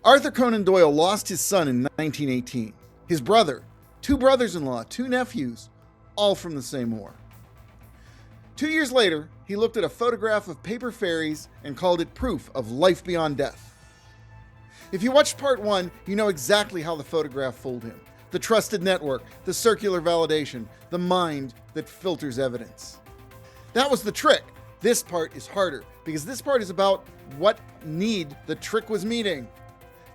Arthur Conan Doyle lost his son in 1918. His brother, two brothers-in-law, two nephews, all from the same war. 2 years later, he looked at a photograph of paper fairies and called it proof of life beyond death. If you watched part 1, you know exactly how the photograph fooled him. The trusted network, the circular validation, the mind that filters evidence. That was the trick. This part is harder, because this part is about what need the trick was meeting.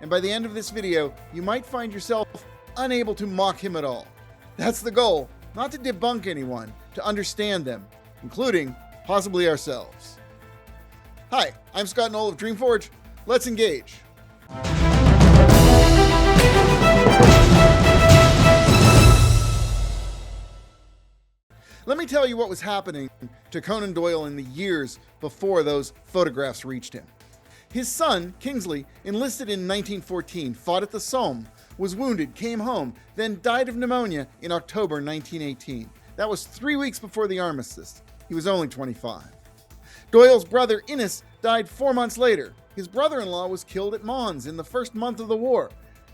And by the end of this video, you might find yourself unable to mock him at all. That's the goal, not to debunk anyone, to understand them, including possibly ourselves. Hi, I'm Scott Knoll of DreamForge. Let's engage. Let me tell you what was happening to Conan Doyle in the years before those photographs reached him. His son, Kingsley, enlisted in 1914, fought at the Somme, was wounded, came home, then died of pneumonia in October 1918. That was 3 weeks before the armistice. He was only 25. Doyle's brother, Innes, died 4 months later. His brother-in-law was killed at Mons in the first month of the war.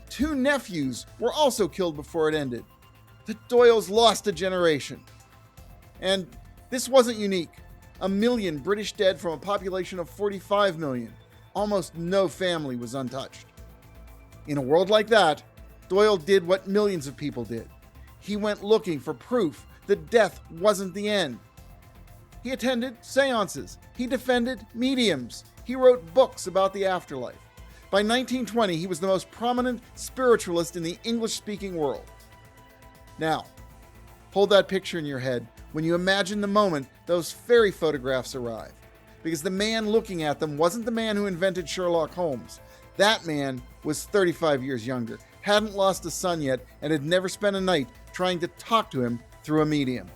2 nephews were also killed before it ended. The Doyles lost a generation. And this wasn't unique. 1 million British dead from a population of 45 million. Almost no family was untouched. In a world like that, Doyle did what millions of people did. He went looking for proof that death wasn't the end. He attended seances. He defended mediums. He wrote books about the afterlife. By 1920, he was the most prominent spiritualist in the English-speaking world. Now, hold that picture in your head when you imagine the moment those fairy photographs arrived. Because the man looking at them wasn't the man who invented Sherlock Holmes. That man was 35 years younger, hadn't lost a son yet, and had never spent a night trying to talk to him through a medium.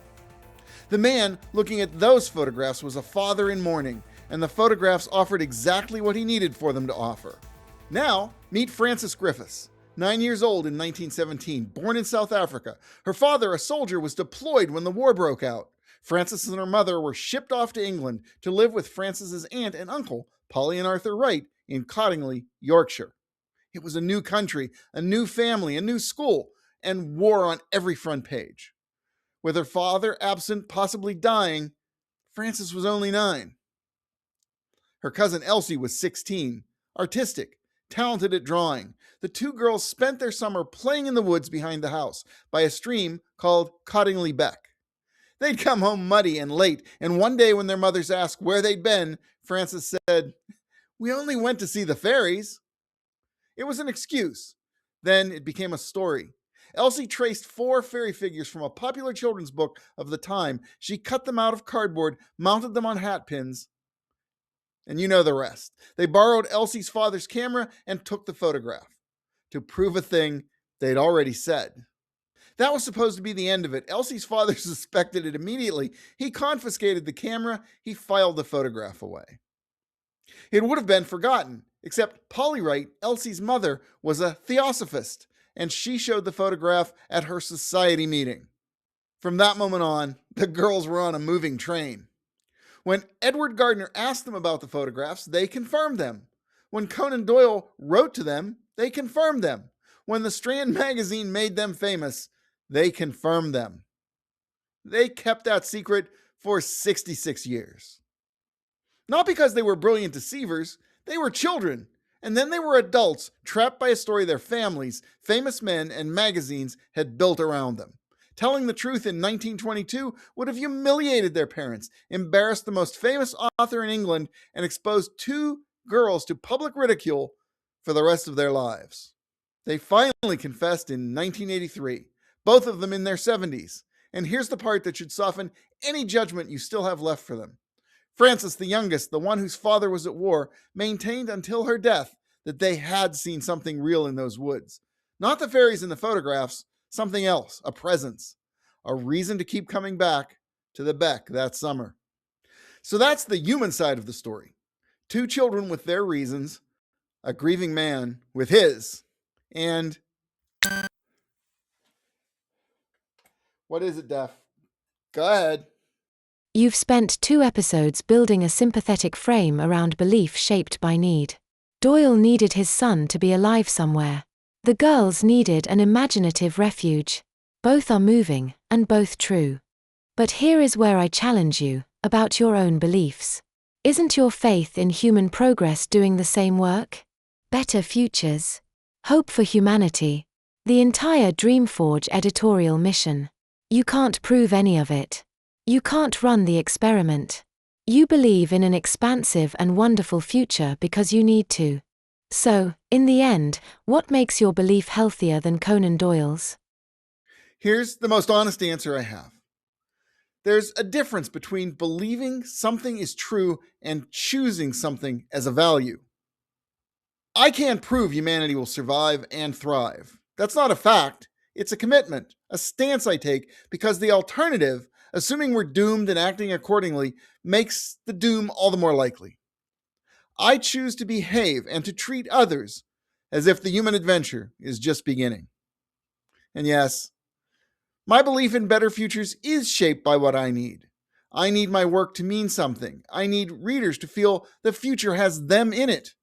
The man looking at those photographs was a father in mourning, and the photographs offered exactly what he needed for them to offer. Now, meet Frances Griffiths. 9 years old in 1917, born in South Africa. Her father, a soldier, was deployed when the war broke out. Frances and her mother were shipped off to England to live with Frances's aunt and uncle, Polly and Arthur Wright, in Cottingley, Yorkshire. It was a new country, a new family, a new school, and war on every front page. With her father absent, possibly dying, Frances was only 9. Her cousin Elsie was 16, artistic, talented at drawing. The 2 girls spent their summer playing in the woods behind the house by a stream called Cottingley Beck. They'd come home muddy and late, and one day when their mothers asked where they'd been, Frances said, "We only went to see the fairies." It was an excuse. Then it became a story. Elsie traced 4 fairy figures from a popular children's book of the time. She cut them out of cardboard, mounted them on hat pins, and you know the rest. They borrowed Elsie's father's camera and took the photograph to prove a thing they'd already said. That was supposed to be the end of it. Elsie's father suspected it immediately. He confiscated the camera. He filed the photograph away. It would have been forgotten, except Polly Wright, Elsie's mother, was a theosophist, and she showed the photograph at her society meeting. From that moment on, the girls were on a moving train. When Edward Gardner asked them about the photographs, they confirmed them. When Conan Doyle wrote to them, they confirmed them. When the Strand magazine made them famous, they confirmed them. They kept that secret for 66 years. Not because they were brilliant deceivers, they were children. And then they were adults trapped by a story their families, famous men, and magazines had built around them. Telling the truth in 1922 would have humiliated their parents, embarrassed the most famous author in England, and exposed 2 girls to public ridicule for the rest of their lives. They finally confessed in 1983, both of them in their 70s. And here's the part that should soften any judgment you still have left for them. Frances, the youngest, the one whose father was at war, maintained until her death that they had seen something real in those woods. Not the fairies in the photographs, something else, a presence, a reason to keep coming back to the Beck that summer. So that's the human side of the story. 2 children with their reasons, a grieving man with his, and... What is it, Daph? Go ahead. You've spent 2 episodes building a sympathetic frame around belief shaped by need. Doyle needed his son to be alive somewhere. The girls needed an imaginative refuge. Both are moving, and both true. But here is where I challenge you, about your own beliefs. Isn't your faith in human progress doing the same work? Better futures. Hope for humanity. The entire DreamForge editorial mission. You can't prove any of it. You can't run the experiment. You believe in an expansive and wonderful future because you need to. So, in the end, what makes your belief healthier than Conan Doyle's? Here's the most honest answer I have. There's a difference between believing something is true and choosing something as a value. I can't prove humanity will survive and thrive. That's not a fact. It's a commitment, a stance I take because the alternative, assuming we're doomed and acting accordingly, makes the doom all the more likely. I choose to behave and to treat others as if the human adventure is just beginning. And yes, my belief in better futures is shaped by what I need. I need my work to mean something. I need readers to feel the future has them in it.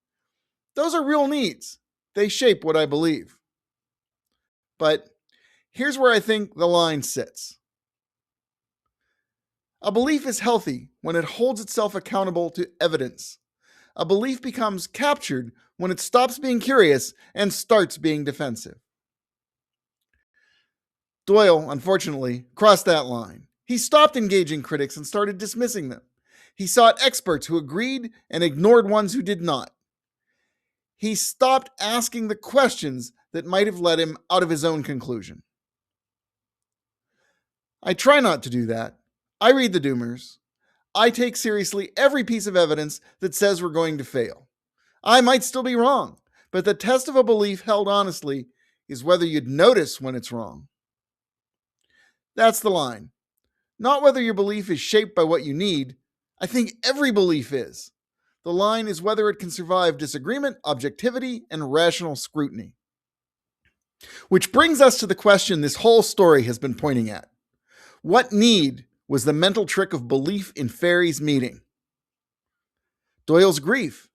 Those are real needs. They shape what I believe. But here's where I think the line sits. A belief is healthy when it holds itself accountable to evidence. A belief becomes captured when it stops being curious and starts being defensive. Doyle, unfortunately, crossed that line. He stopped engaging critics and started dismissing them. He sought experts who agreed and ignored ones who did not. He stopped asking the questions that might have led him out of his own conclusion. I try not to do that. I read the doomers. I take seriously every piece of evidence that says we're going to fail. I might still be wrong, but the test of a belief held honestly is whether you'd notice when it's wrong. That's the line. Not whether your belief is shaped by what you need. I think every belief is. The line is whether it can survive disagreement, objectivity, and rational scrutiny. Which brings us to the question this whole story has been pointing at. What need was the mental trick of belief in fairies meeting? Doyle's grief.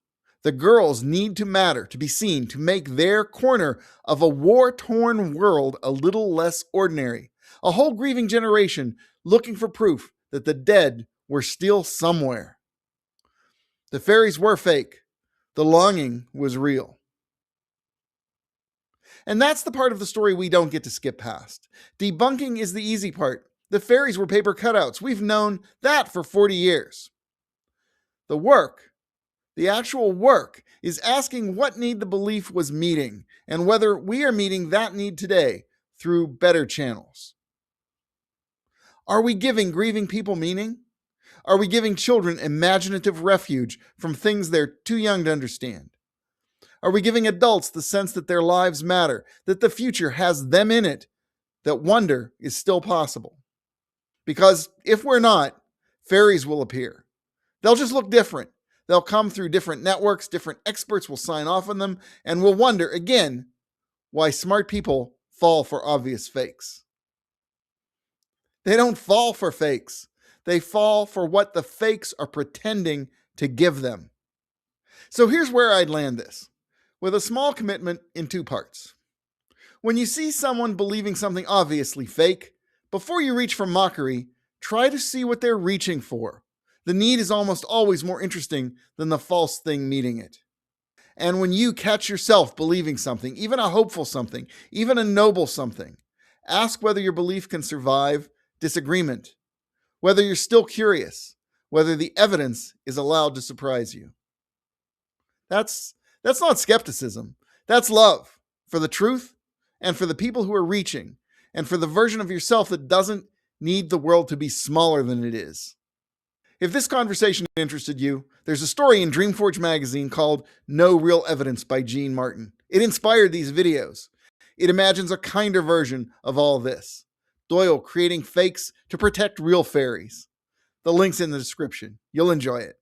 The girls need to matter, to be seen, to make their corner of a war-torn world a little less ordinary. A whole grieving generation looking for proof that the dead were still somewhere. The fairies were fake. The longing was real. And that's the part of the story we don't get to skip past. Debunking is the easy part. The fairies were paper cutouts. We've known that for 40 years. The work, the actual work, is asking what need the belief was meeting and whether we are meeting that need today through better channels. Are we giving grieving people meaning? Are we giving children imaginative refuge from things they're too young to understand? Are we giving adults the sense that their lives matter, that the future has them in it, that wonder is still possible? Because if we're not, fairies will appear. They'll just look different. They'll come through different networks, different experts will sign off on them, and we'll wonder again why smart people fall for obvious fakes. They don't fall for fakes. They fall for what the fakes are pretending to give them. So here's where I'd land this, with a small commitment in two parts. When you see someone believing something obviously fake, before you reach for mockery, try to see what they're reaching for. The need is almost always more interesting than the false thing meeting it. And when you catch yourself believing something, even a hopeful something, even a noble something, ask whether your belief can survive disagreement, whether you're still curious, whether the evidence is allowed to surprise you. That's not skepticism. That's love for the truth and for the people who are reaching and for the version of yourself that doesn't need the world to be smaller than it is. If this conversation interested you, there's a story in DreamForge Magazine called No Real Evidence by Gene Martin. It inspired these videos. It imagines a kinder version of all this. Doyle creating fakes to protect real fairies. The link's in the description. You'll enjoy it.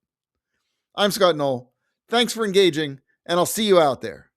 I'm Scott Knoll. Thanks for engaging, and I'll see you out there.